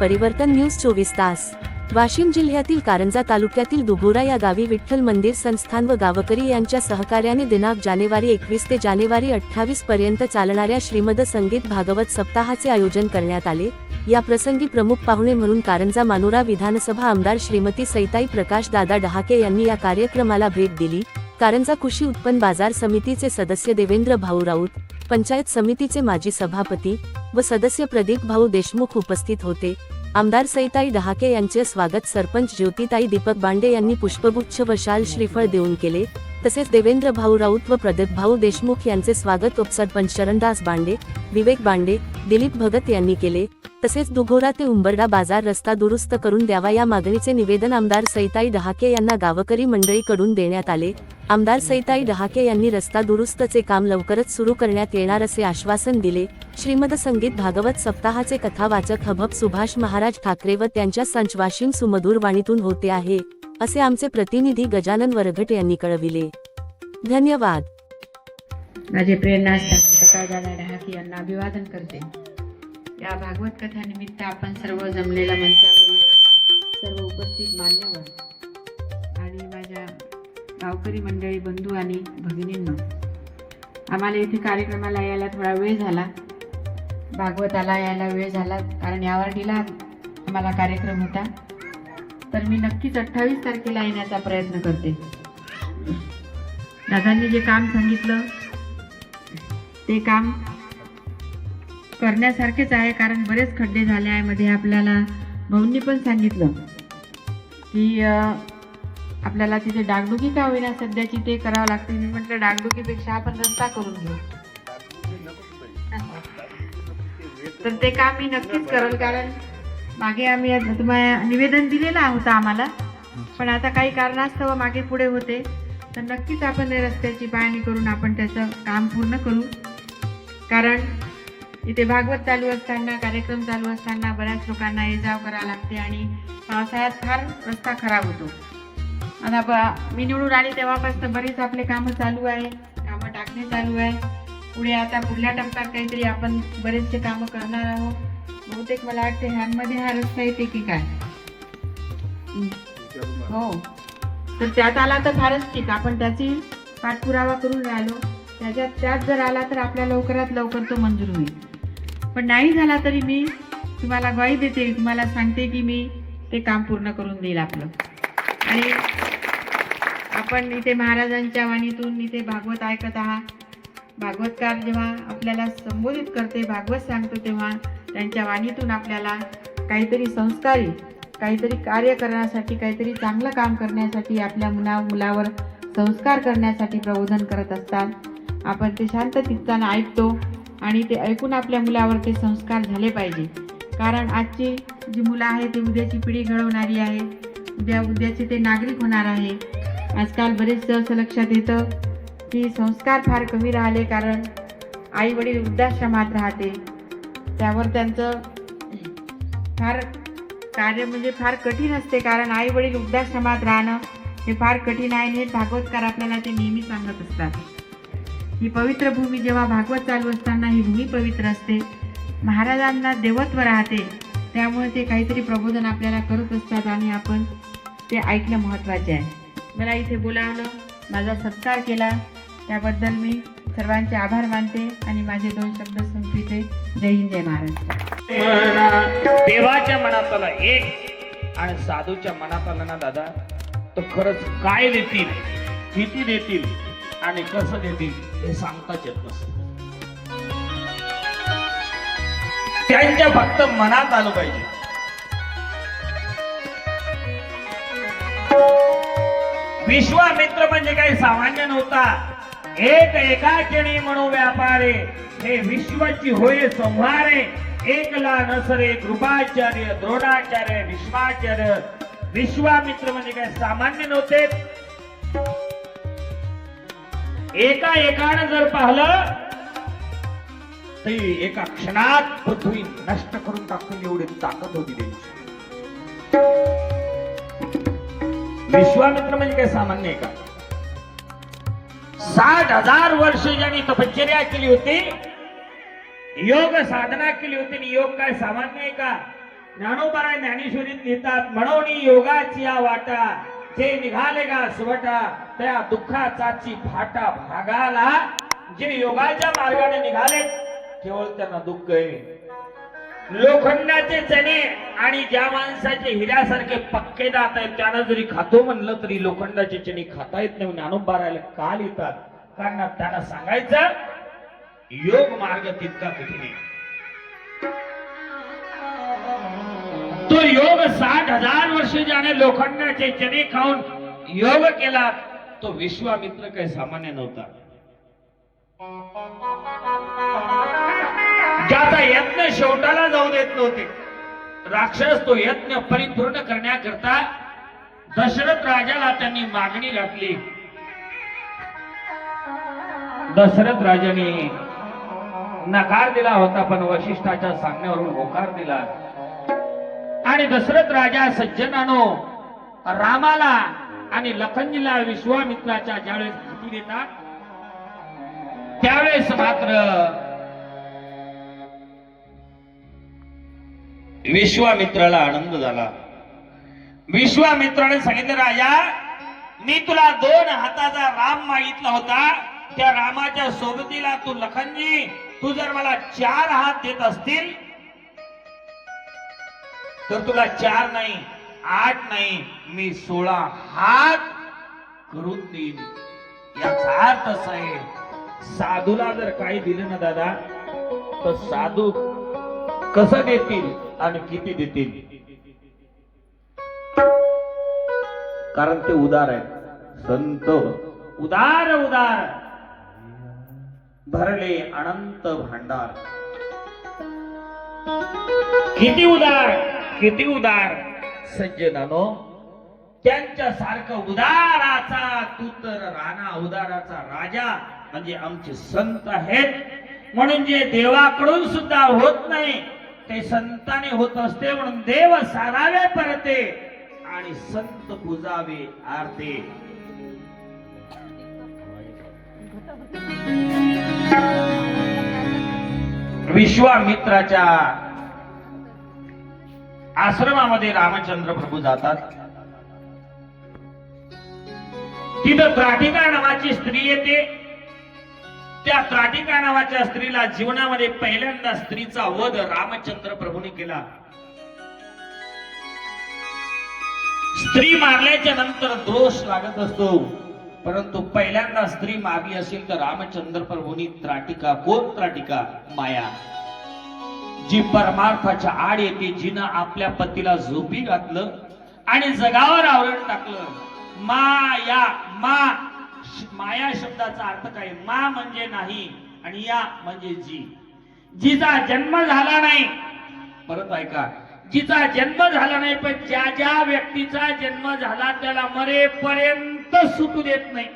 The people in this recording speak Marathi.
परिवर्तन न्यूज 24 तास। वाशिम जिल्ह्यातील कारंजा तालुक्यातील दुगोरा या गावी विठ्ठल मंदिर संस्थान व गावकरी यांच्या सहकार्याने दिनांक जानेवारी 21 ते जानेवारी 28 पर्यंत चालणाऱ्या श्रीमद संगीत भागवत सप्ताहाचे आयोजन करण्यात आले। या प्रसंगी प्रमुख पाहुणे म्हणून कारंजा मानोरा विधानसभा आमदार श्रीमती सईताई प्रकाश दादा डहाके यांनी या कार्यक्रमाला भेट दिली। कारंजा कृषी उत्पन्न बाजार समितीचे सदस्य देवेंद्र भाऊ राऊत, पंचायत समितीचे माजी सभापती व सदस्य प्रदीप भाऊ देशमुख उपस्थित होते। आमदार सईताई डहाके यांचे स्वागत सरपंच ज्योतिताई दीपक बांडे यांनी पुष्पगुच्छ व शाल श्रीफळ देऊन केले। तसेच देवेंद्र भाऊ राऊत व प्रदीप भाऊ देशमुख यांचे स्वागत उपसरपंच शरणदास बांडे, विवेक बांडे, दिलीप भगत यांनी केले। तसेच दुगोरा ते उंबरडा बाजार रस्ता दुरुस्त करून द्यावा या मागणीचे निवेदन आमदार सईताई डहाके यांना गावकरी मंडळीकडून देण्यात आले। आमदार सईताई डहाके यांनी रस्ता दुरुस्तीचे काम लवकरच सुरू करण्यात येणार असे आश्वासन दिले। श्रीमद संगीत भागवत सप्ताहाचे कथावाचक हबहब सुभाष महाराज ठाकरे व त्यांच्या संच वाशिम सुमधुर वाणीतून होते आहे, असे आमचे प्रतिनिधी गजानन वरघट यांनी कळविले। धन्यवाद। माझे प्रेरणास्थान दादा डहाके यांना अभिवादन करते। या भागवत कथा निमित्त आपण सर्व जमलेल्या मंचावरील सर्व उपस्थित मान्यवर आणि माझ्या गावकरी मंडळी बंधू आणि भगिनींनो, आम्हाला इथे कार्यक्रमाला यायला थोडा वेळ झाला, भागवताला यायला वेळ झाला, कारण यावर्षीला आम्हाला कार्यक्रम होता। तर मी नक्कीच 28 तारखेला येण्याचा प्रयत्न करते। दादांनी जे काम सांगितलं ते काम करण्यासारखेच आहे, कारण बरेच खड्डे झाले आहे मध्ये। आपल्याला भाऊंनी पण सांगितलं की आपल्याला तिथे डागडुगी का होईना सध्याची ते करावं लागते। मी म्हटलं डागडुगीपेक्षा आपण रस्ता करून घेऊ, तर ते काम मी नक्कीच करेल, कारण मागे आम्ही तुम्हाला निवेदन दिलेलं होतं आम्हाला, पण आता काही कारणास्तव मागे पुढे होते, तर नक्कीच आपण रस्त्याची पाहणी करून आपण त्याचं काम पूर्ण करू। कारण इथे भागवत चालू असताना, कार्यक्रम चालू असताना बऱ्याच लोकांना ये जाव करावं लागते आणि पावसाळ्यात फार रस्ता खराब होतो। आता मी निवडून आली तेव्हापासून बरीच आपले कामं चालू आहे, कामं टाकणे चालू आहे। पुढे आता पुढल्या टप्प्यात काहीतरी आपण बरेचसे कामं करणार आहोत। बहुतेक मला वाटते ह्यांमध्ये हा रस्ता येते की काय, हो, तर त्यात आला तर फारच ठीक, आपण त्याची पाठपुरावा करून राहिलो। त्यात जर आला तर आपल्या लवकरात लवकर तो मंजूर होईल, पण नाही झाला तरी मी तुम्हाला ग्वाही देते, तुम्हाला सांगते की मी ते काम पूर्ण करून देईल आपलं। आणि आपण इथे महाराजांच्या वाणीतून इथे भागवत ऐकत आहात। भागवतकार जेव्हा आपल्याला संबोधित करते, भागवत सांगतो, तेव्हा त्यांच्या वाणीतून आपल्याला काहीतरी संस्कारी, काहीतरी कार्य करण्यासाठी, काहीतरी चांगलं काम करण्यासाठी, आपल्या मुलावर संस्कार करण्यासाठी प्रबोधन करत असतात। आपण ते शांत चित्ताने ऐकतो आणि ते ऐकून आपल्या मुलावर ते संस्कार झाले पाहिजे, कारण आजची जी मुलं आहे ते उद्याची पिढी घडवणारी आहे, उद्याचे ते नागरिक होणार आहे। आजकाल बरेचसे असं लक्षात येतं की संस्कार फार कमी राहिले, कारण आई वडील वृद्धाश्रमात राहते, त्यावर त्यांचं फार कार्य म्हणजे फार कठीण असते, कारण आई वडील वृद्धाश्रमात राहणं हे फार कठीण आहे। हे भागवतकार आपल्याला ते नेहमी सांगत असतात। ही पवित्र भूमी, जेव्हा भागवत चालू असताना ही भूमी पवित्र असते, महाराजांना देवत्व राहते, त्यामुळे ते काहीतरी प्रबोधन आपल्याला करत असतात आणि आपण ते ऐकणं महत्त्वाचे आहे। मला इथे बोलावलं, माझा सत्कार केला, त्याबद्दल मी सर्वांचे आभार मानते आणि माझे 2 शब्द संपविते। जय हिंद, जय महाराष्ट्र। देवाच्या मनात आला एक आणि साधूच्या मनात आला ना दादा, तो खरंच काय देतील, किती देतील आणि कसं देतील हे सांगताच येत नसतं। त्यांच्या फक्त मनात आलं पाहिजे। विश्वामित्र म्हणजे काही सामान्य नव्हता, एक एकाकिणी म्हणू व्यापारे, हे विश्वाची होय संहारे, एकला नसरे कृपाचार्य, द्रोणाचार्य, भीष्माचार्य। विश्वामित्र म्हणजे काही सामान्य नव्हते, एका एकानं जर पाहिलं तर एका क्षणात पृथ्वी नष्ट करून टाकली एवढी ताकद होती त्यांची। विश्वामित्र म्हणजे काय सामान्य आहे का? 60,000 वर्ष ज्यांनी तपश्चर्या केली होती, योग साधना केली होती, योग काय सामान्य आहे का? ज्ञानोबा ज्ञानेश्वरीत लिहितात, म्हणून योगाची या वाटा जे निघाले का स्वटा त्या दुःखाचाची फाटा भागाला. जे योगाच्या मार्गाने निघाले केवळ त्यांना दुःख आहे. लोखंडाचे चणे आणि ज्या माणसाचे हिऱ्यासारखे पक्के दात आहेत त्यानं जरी खातो म्हणलं तरी लोखंडाचे चणे खाता येत नाही. ज्ञानोबारायला का लिहितात? कारण त्यांना सांगायचं योग मार्ग तितका कठीण आहे. तो योग 60,000 वर्ष ज्याने लोखंडाचे चणे खाऊन योग केला तो विश्वामित्र काही सामान्य नव्हता. ज्याचा यत्न शेवटाला जाऊ देत नव्हते. राक्षस तो यत्न परिपूर्ण करण्याकरता दशरथ राजाला त्यांनी मागणी घातली. दशरथ राजाने नकार दिला होता पण वशिष्ठाच्या सांगण्यावरून होकार दिला. आणि दशरथ राजा सज्जनानो रामाला आणि लखनजीला विश्वामित्राच्या ज्यावेळेस भीती देतात त्यावेळेस मात्र विश्वामित्राला आनंद झाला. विश्वामित्राने सांगितलं, राजा मी तुला 2 हाताचा राम मागितला होता. त्या रामाच्या सोबतीला तू लखनजी तू जर मला 4 हात देत असतील तर तुला 4 नाही 8 नाही मी 16 हात करून देईन. याचा अर्थ असा आहे साधूला जर काही दिलं ना दादा तर साधू कसं देतील आणि किती देतील? कारण ते उदार आहे. संत उदार उदार भरले अनंत भांडार. किती उदार किती उदार सज्जनानो. त्यांच्या सारखं उदाराचा तू तर राणा उदाराचा राजा म्हणजे आमचे संत आहेत. म्हणून जे देवाकडून सुद्धा होत नाही ते संताने होत असते. म्हणून देव सारावे परते आणि संत पूजावे आरते. विश्वामित्राच्या आश्रमामध्ये रामचंद्र प्रभू जातात. तिथं त्राटिका नावाची स्त्री येते. त्या त्राटिका नावाच्या स्त्रीला जीवनामध्ये पहिल्यांदा स्त्रीचा वध रामचंद्र प्रभूने केला. स्त्री मारल्याच्या नंतर दोष लागत असतो परंतु पहिल्यांदा स्त्री मारली असेल तर रामचंद्र प्रभूंनी त्राटिका. कोण त्राटिका? माया, जी परमार्थाच्या आड येते, जिनं आपल्या पतीला झोपी घातलं आणि जगावर आवरण टाकलं. माया माया शब्दाचा अर्थ काय? मा म्हणजे नाही आणि या म्हणजे जी. जिचा जन्म झाला नाही, परत ऐका, जिचा जन्म झाला नाही पण ज्या ज्या व्यक्तीचा जन्म झाला त्याला मरेपर्यंत सुटू देत नाही.